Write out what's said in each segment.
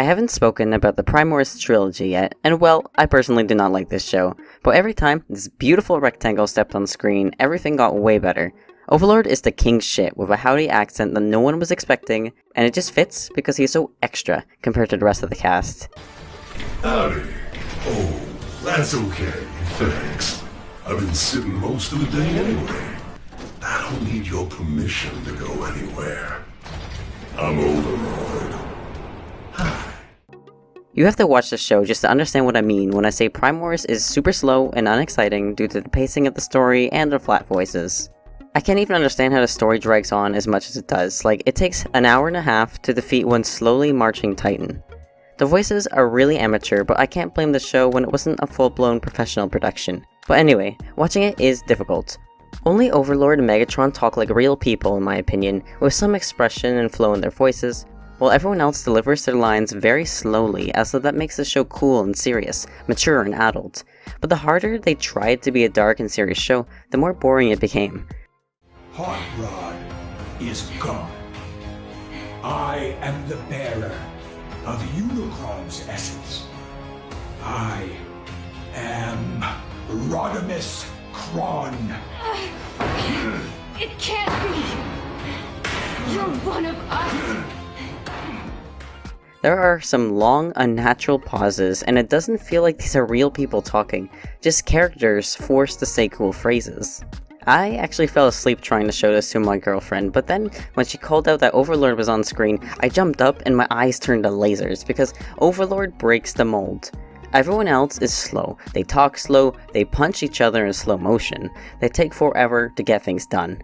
I haven't spoken about the Primor's trilogy yet, and well, I personally do not like this show, but every time this beautiful rectangle stepped on screen, everything got way better. Overlord is the king shit with a howdy accent that no one was expecting, and it just fits because he's so extra compared to the rest of the cast. Howdy. Oh, that's okay, thanks. I've been sitting most of the day anyway. I don't need your permission to go anywhere. I'm Overlord. Hi. You have to watch the show just to understand what I mean when I say Primors is super slow and unexciting due to the pacing of the story and the flat voices. I can't even understand how the story drags on as much as it does, like it takes an hour and a half to defeat one slowly marching titan. The voices are really amateur, but I can't blame the show when it wasn't a full-blown professional production. But anyway, watching it is difficult. Only Overlord and Megatron talk like real people in my opinion, with some expression and flow in their voices, while everyone else delivers their lines very slowly, as though that makes the show cool and serious, mature and adult. But the harder they tried to be a dark and serious show, the more boring it became. Hot Rod is gone. I am the bearer of Unicron's essence. I am Rodimus Kron. It can't be! You're one of us! There are some long, unnatural pauses, and it doesn't feel like these are real people talking, just characters forced to say cool phrases. I actually fell asleep trying to show this to my girlfriend, but then when she called out that Overlord was on screen, I jumped up and my eyes turned to lasers, because Overlord breaks the mold. Everyone else is slow, they talk slow, they punch each other in slow motion, they take forever to get things done.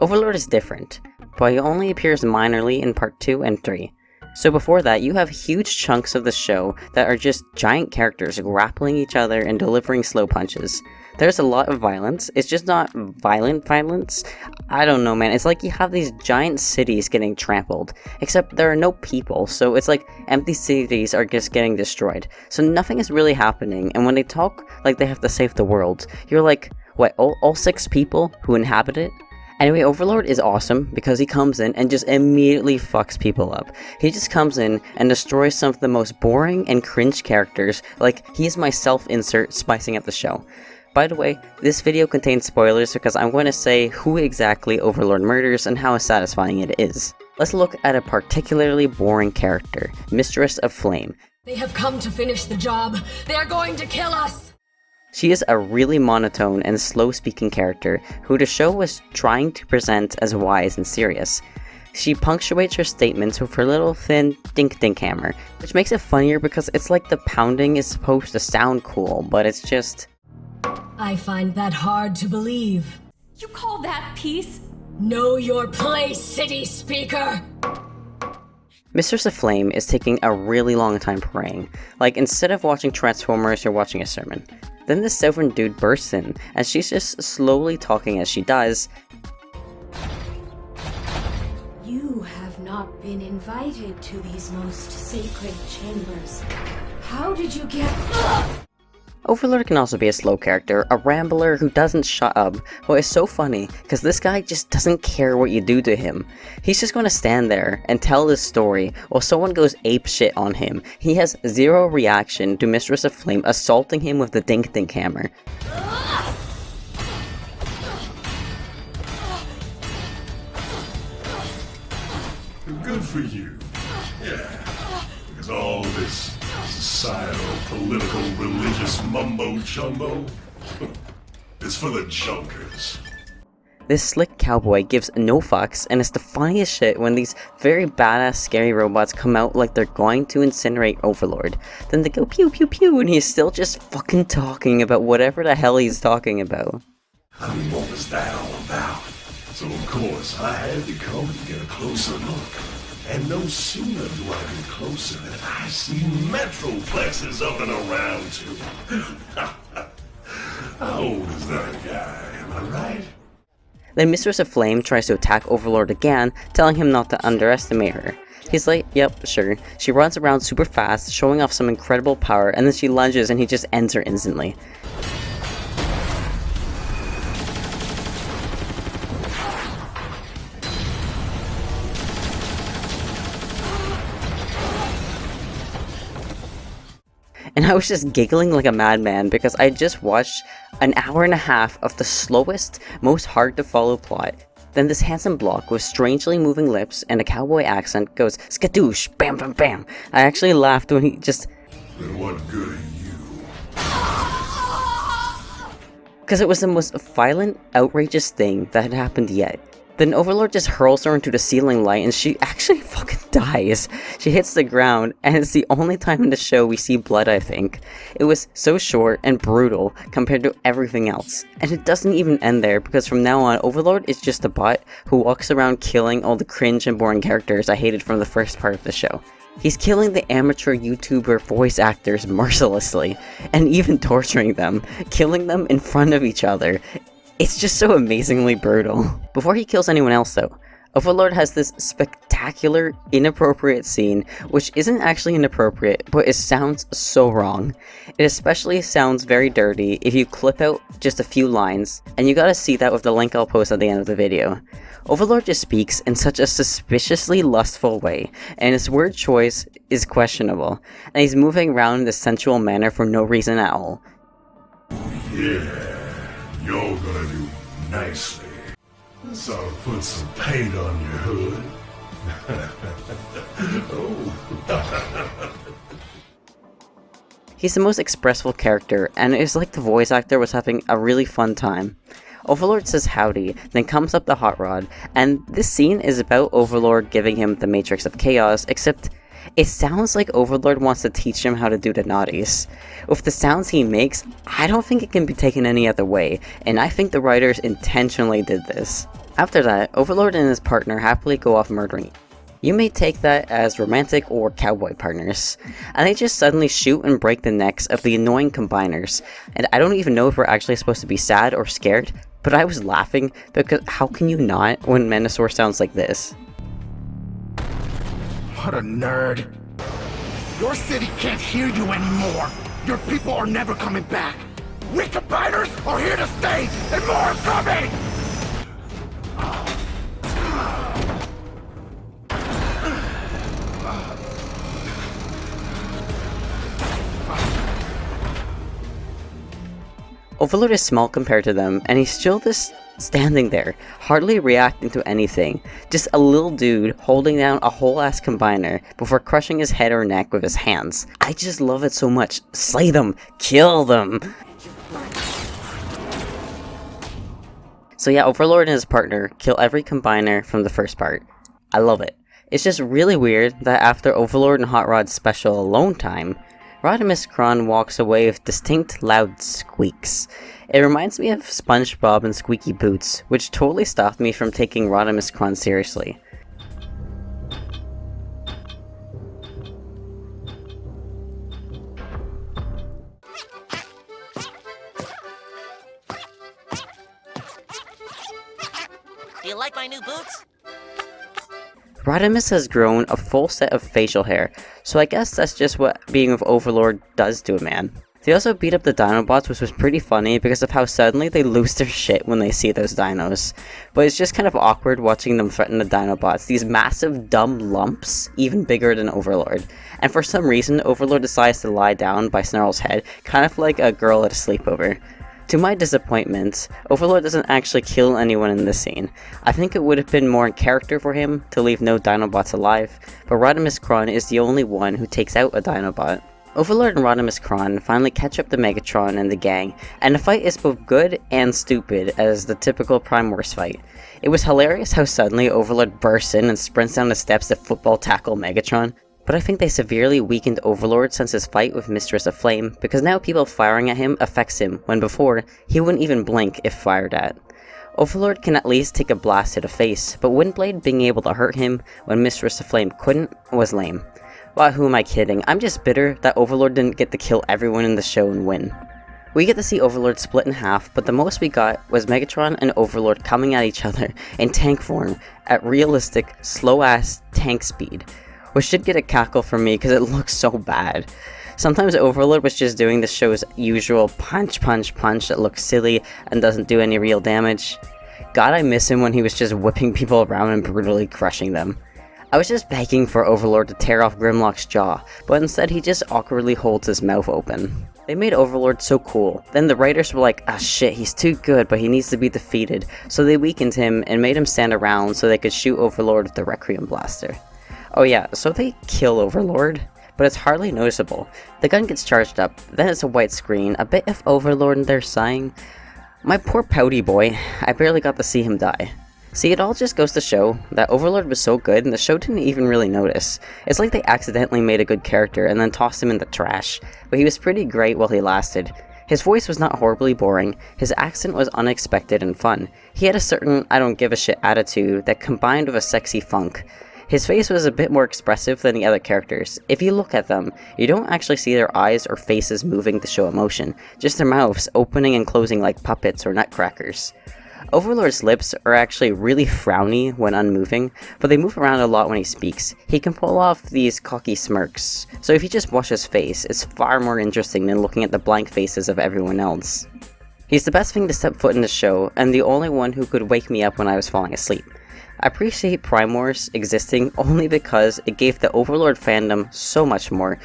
Overlord is different, but he only appears minorly in part 2 and 3. So before that, you have huge chunks of the show that are just giant characters grappling each other and delivering slow punches. There's a lot of violence, it's just not violent violence. I don't know man, it's like you have these giant cities getting trampled, except there are no people, so it's like empty cities are just getting destroyed. So nothing is really happening, and when they talk like they have to save the world, you're like, what, all 6 people who inhabit it? Anyway, Overlord is awesome because he comes in and just immediately fucks people up. He just comes in and destroys some of the most boring and cringe characters, like he's my self-insert spicing up the show. By the way, this video contains spoilers because I'm going to say who exactly Overlord murders and how satisfying it is. Let's look at a particularly boring character, Mistress of Flame. They have come to finish the job. They are going to kill us! She is a really monotone and slow-speaking character who the show was trying to present as wise and serious. She punctuates her statements with her little thin dink-dink hammer, which makes it funnier because it's like the pounding is supposed to sound cool, but it's just... I find that hard to believe. You call that peace? Know your place, city speaker! Mistress of Flame is taking a really long time praying. Like, instead of watching Transformers, you're watching a sermon. Then this Sovereign dude bursts in, and she's just slowly talking as she does. You have not been invited to these most sacred chambers. How did you get... Overlord can also be a slow character, a rambler who doesn't shut up, but it's so funny, because this guy just doesn't care what you do to him. He's just gonna stand there and tell this story while someone goes apeshit on him. He has zero reaction to Mistress of Flame assaulting him with the dink-dink hammer. Good for you. Yeah. Because all this societal, political, religious mumbo-jumbo, it's for the junkers. This slick cowboy gives no fucks, and it's the funniest shit when these very badass scary robots come out like they're going to incinerate Overlord. Then they go pew pew pew and he's still just fucking talking about whatever the hell he's talking about. I mean, what was that all about? So of course, I had to come and get a closer look. And no sooner do I get closer than I see Metroplexes up and around too. How old is that guy, am I right? Then Mistress of Flame tries to attack Overlord again, telling him not to underestimate her. He's like, yep, sure. She runs around super fast, showing off some incredible power, and then she lunges and he just ends her instantly. and I was just giggling like a madman because I just watched an hour and a half of the slowest, most hard to follow plot. Then this handsome block with strangely moving lips and a cowboy accent goes skadoosh, bam bam bam. I actually laughed when he just... Then what good are you? Because it was the most violent, outrageous thing that had happened yet. Then Overlord just hurls her into the ceiling light and she actually fucking dies. She hits the ground, and it's the only time in the show we see blood, I think. It was so short and brutal compared to everything else. And it doesn't even end there, because from now on, Overlord is just a bot who walks around killing all the cringe and boring characters I hated from the first part of the show. He's killing the amateur YouTuber voice actors mercilessly, and even torturing them, killing them in front of each other. It's just so amazingly brutal. Before he kills anyone else though, Overlord has this spectacular, inappropriate scene, which isn't actually inappropriate, but it sounds so wrong. It especially sounds very dirty if you clip out just a few lines, and you gotta see that with the link I'll post at the end of the video. Overlord just speaks in such a suspiciously lustful way, and his word choice is questionable, and he's moving around in this sensual manner for no reason at all. Yeah, you're gonna do nicely. So I'll put some paint on your hood. Oh. He's the most expressive character, and it's like the voice actor was having a really fun time. Overlord says howdy, then comes up the hot rod, and this scene is about Overlord giving him the Matrix of Chaos, except it sounds like Overlord wants to teach him how to do the naughties. With the sounds he makes, I don't think it can be taken any other way, and I think the writers intentionally did this. After that, Overlord and his partner happily go off murdering. You may take that as romantic or cowboy partners, and they just suddenly shoot and break the necks of the annoying combiners, and I don't even know if we're actually supposed to be sad or scared, but I was laughing because how can you not when Menasor sounds like this? What a nerd. Your city can't hear you anymore. Your people are never coming back. We combiners are here to stay, and more are coming! Overlord is small compared to them, and he's still just standing there, hardly reacting to anything. Just a little dude holding down a whole ass combiner before crushing his head or neck with his hands. I just love it so much. Slay them! Kill them! So yeah, Overlord and his partner kill every combiner from the first part. I love it. It's just really weird that after Overlord and Hot Rod's special alone time, Rodimus Kron walks away with distinct loud squeaks. It reminds me of SpongeBob and Squeaky Boots, which totally stopped me from taking Rodimus Kron seriously. Do you like my new boots? Rodimus has grown a full set of facial hair, so I guess that's just what being with Overlord does to a man. They also beat up the Dinobots, which was pretty funny because of how suddenly they lose their shit when they see those dinos. But it's just kind of awkward watching them threaten the Dinobots, these massive dumb lumps, even bigger than Overlord. And for some reason, Overlord decides to lie down by Snarl's head, kind of like a girl at a sleepover. To my disappointment, Overlord doesn't actually kill anyone in this scene. I think it would have been more in character for him to leave no Dinobots alive, but Rodimus Kron is the only one who takes out a Dinobot. Overlord and Rodimus Kron finally catch up to Megatron and the gang, and the fight is both good and stupid as the typical Prime Wars fight. It was hilarious how suddenly Overlord bursts in and sprints down the steps to football tackle Megatron. But I think they severely weakened Overlord since his fight with Mistress of Flame, because now people firing at him affects him, when before, he wouldn't even blink if fired at. Overlord can at least take a blast to the face, but Windblade being able to hurt him when Mistress of Flame couldn't was lame. Well, who am I kidding? I'm just bitter that Overlord didn't get to kill everyone in the show and win. We get to see Overlord split in half, but the most we got was Megatron and Overlord coming at each other in tank form at realistic, slow-ass tank speed. Which did get a cackle from me because it looks so bad. Sometimes Overlord was just doing the show's usual punch that looks silly and doesn't do any real damage. God, I miss him when he was just whipping people around and brutally crushing them. I was just begging for Overlord to tear off Grimlock's jaw, but instead he just awkwardly holds his mouth open. They made Overlord so cool, then the writers were like, ah shit, he's too good but he needs to be defeated, so they weakened him and made him stand around so they could shoot Overlord with the Requiem Blaster. Oh yeah, so they kill Overlord, but it's hardly noticeable. The gun gets charged up, then it's a white screen, a bit of Overlord in there sighing. My poor pouty boy, I barely got to see him die. See, it all just goes to show that Overlord was so good and the show didn't even really notice. It's like they accidentally made a good character and then tossed him in the trash, but he was pretty great while he lasted. His voice was not horribly boring, his accent was unexpected and fun. He had a certain I don't give a shit attitude that combined with a sexy funk. His face was a bit more expressive than the other characters. If you look at them, you don't actually see their eyes or faces moving to show emotion, just their mouths opening and closing like puppets or nutcrackers. Overlord's lips are actually really frowny when unmoving, but they move around a lot when he speaks. He can pull off these cocky smirks, so if you just watch his face, it's far more interesting than looking at the blank faces of everyone else. He's the best thing to step foot in the show, and the only one who could wake me up when I was falling asleep. I appreciate Prime Wars existing only because it gave the Overlord fandom so much more.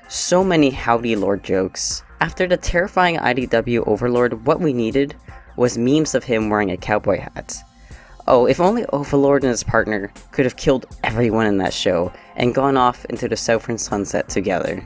So many Howdy Lord jokes. After the terrifying IDW Overlord, what we needed was memes of him wearing a cowboy hat. Oh, if only Overlord and his partner could have killed everyone in that show and gone off into the southern sunset together.